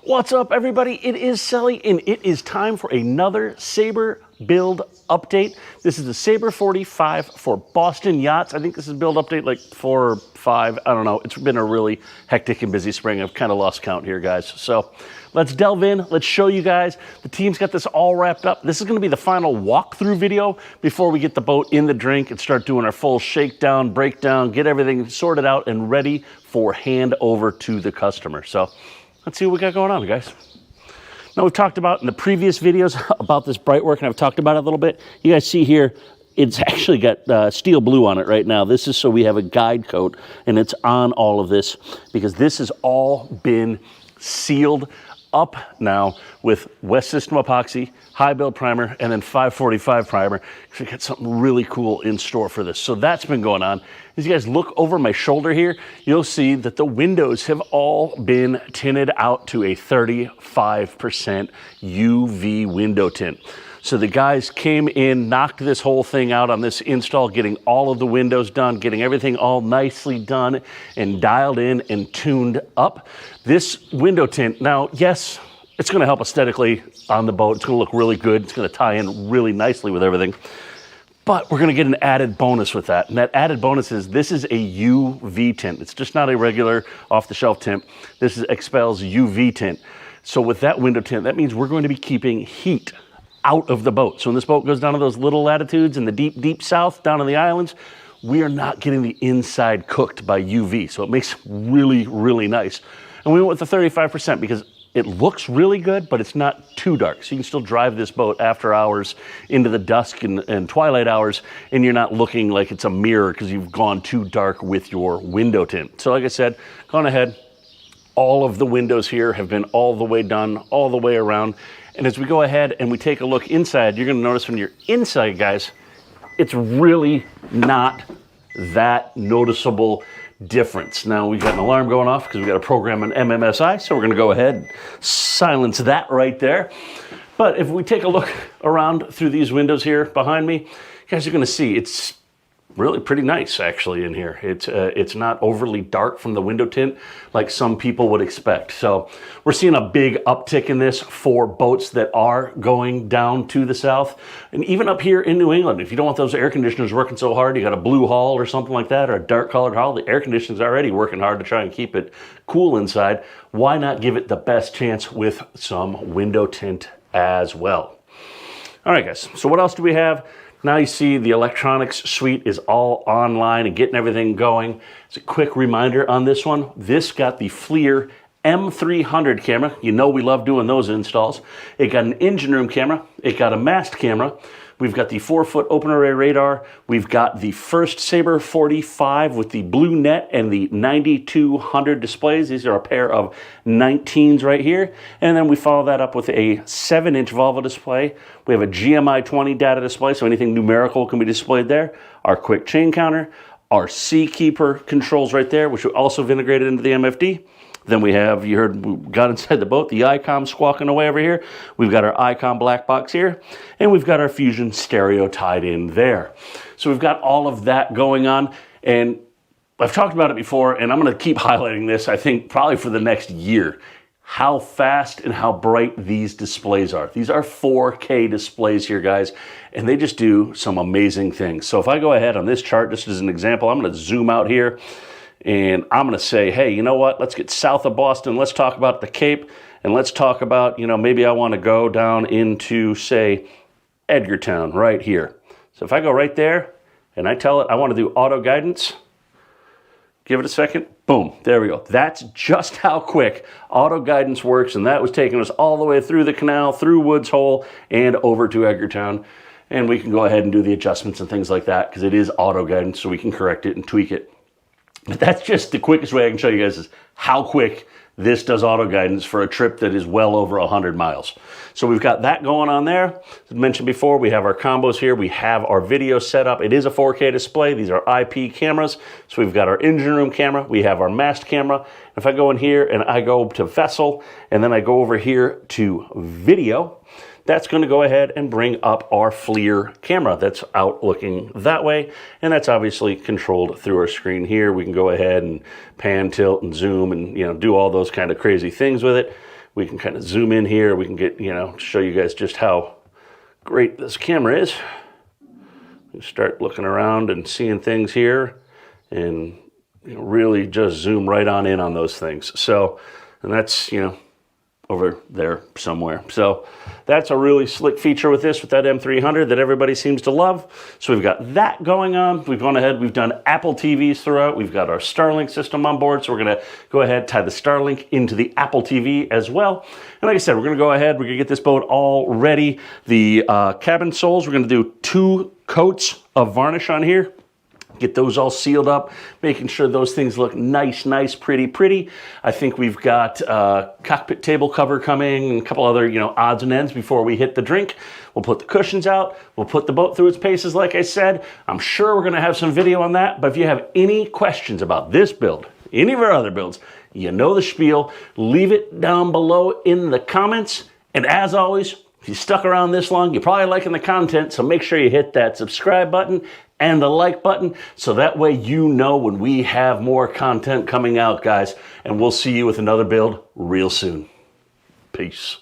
What's up, everybody? It is Sully, and it is time for another Sabre build update. This is the Sabre 45 for Boston Yachts. I think this is build update like 4 or 5. I don't know. It's been a really hectic and busy spring. I've kind of lost count here, guys. So let's delve in. Let's show you guys. The team's got this all wrapped up. This is going to be the final walkthrough video before we get the boat in the drink and start doing our full shakedown, breakdown, get everything sorted out and ready for handover to the customer. So let's see what we got going on, guys. Now, we've talked about in the previous videos about this bright work, and I've talked about it a little bit. You guys see here, it's actually got steel blue on it right now. This is so we have a guide coat, and it's on all of this because this has all been sealed up now with West System epoxy, high build primer, and then 545 primer. We got something really cool in store for this. So that's been going on. As you guys look over my shoulder here, you'll see that the windows have all been tinted out to a 35% UV window tint. So the guys came in, knocked this whole thing out on this install, getting all of the windows done, getting everything all nicely done and dialed in and tuned up. This window tint, now, yes, it's gonna help aesthetically on the boat. It's gonna look really good. It's gonna tie in really nicely with everything. But we're gonna get an added bonus with that. And that added bonus is this is a UV tint. It's just not a regular off-the-shelf tint. This is XPEL's UV tint. So with that window tint, that means we're going to be keeping heat out of the boat. So when this boat goes down to those little latitudes in the deep, deep south, down in the islands, we are not getting the inside cooked by UV. So it makes really, really nice. And we went with the 35% because it looks really good, but it's not too dark. So you can still drive this boat after hours into the dusk and twilight hours, and you're not looking like it's a mirror because you've gone too dark with your window tint. So like I said, gone ahead. All of the windows here have been all the way done, all the way around. And as we go ahead and we take a look inside, you're gonna notice when you're inside, guys, it's really not that noticeable difference. Now we've got an alarm going off because we've got to program an MMSI, so we're gonna go ahead and silence that right there. But if we take a look around through these windows here behind me, you guys are gonna see it's really pretty nice actually in here. It's not overly dark from the window tint like some people would expect. So we're seeing a big uptick in this for boats that are going down to the south. And even up here in New England, if you don't want those air conditioners working so hard, you got a blue hull or something like that, or a dark colored hull, the air conditioner's already working hard to try and keep it cool inside. Why not give it the best chance with some window tint as well? All right, guys, so what else do we have? Now you see the electronics suite is all online and getting everything going. It's a quick reminder on this one. This got the FLIR M300 camera. You know we love doing those installs. It got an engine room camera. It got a mast camera. We've got the 4-foot open array radar. We've got the first Sabre 45 with the blue net and the 9200 displays. These are a pair of 19s right here. And then we follow that up with a 7-inch Volvo display. We have a GMI 20 data display, so anything numerical can be displayed there. Our quick chain counter, our Seakeeper controls right there, which we also have integrated into the MFD. Then we have, you heard, we got inside the boat, the ICOM squawking away over here. We've got our ICOM black box here, and we've got our Fusion stereo tied in there. So we've got all of that going on, and I've talked about it before, and I'm gonna keep highlighting this, I think, probably for the next year, how fast and how bright these displays are. These are 4K displays here, guys, and they just do some amazing things. So if I go ahead on this chart, just as an example, I'm gonna zoom out here, and I'm gonna say, hey, you know what? Let's get south of Boston. Let's talk about the Cape, and let's talk about, you know, maybe I wanna go down into, say, Edgartown right here. So if I go right there, and I tell it I wanna do auto guidance, give it a second, boom, there we go. That's just how quick auto guidance works, and that was taking us all the way through the canal, through Woods Hole, and over to Edgartown. And we can go ahead and do the adjustments and things like that, because it is auto guidance, so we can correct it and tweak it. But that's just the quickest way I can show you guys is how quick this does auto guidance for a trip that is well over 100 miles. So we've got that going on there. As I mentioned before, we have our combos here. We have our video set up. It is a 4K display. These are IP cameras. So we've got our engine room camera. We have our mast camera. If I go in here and I go to vessel, and then I go over here to video, that's going to go ahead and bring up our FLIR camera that's out looking that way, and that's obviously controlled through our screen here. We can go ahead and pan, tilt, and zoom, and do all those kind of crazy things with it. We can kind of zoom in here. We can get, you know, show you guys just how great this camera is. We start looking around and seeing things here, and you know, really just zoom right on in on those things. So, and that's, you know, over there somewhere. So that's a really slick feature with this, with that M300 that everybody seems to love. So we've got that going on. We've gone ahead, we've done Apple TVs throughout. We've got our Starlink system on board. So we're gonna go ahead, tie the Starlink into the Apple TV as well. And like I said, we're gonna go ahead, we're gonna get this boat all ready. The cabin soles, we're gonna do 2 coats of varnish on here. Get those all sealed up, making sure those things look nice, pretty. I think we've got a cockpit table cover coming and a couple other, you know, odds and ends before we hit the drink. We'll put the cushions out. We'll put the boat through its paces, like I said. I'm sure we're gonna have some video on that, but if you have any questions about this build, any of our other builds, you know the spiel, leave it down below in the comments. And as always, if you stuck around this long, you're probably liking the content, so make sure you hit that subscribe button and the like button, so that way you know when we have more content coming out, guys. And we'll see you with another build real soon. Peace.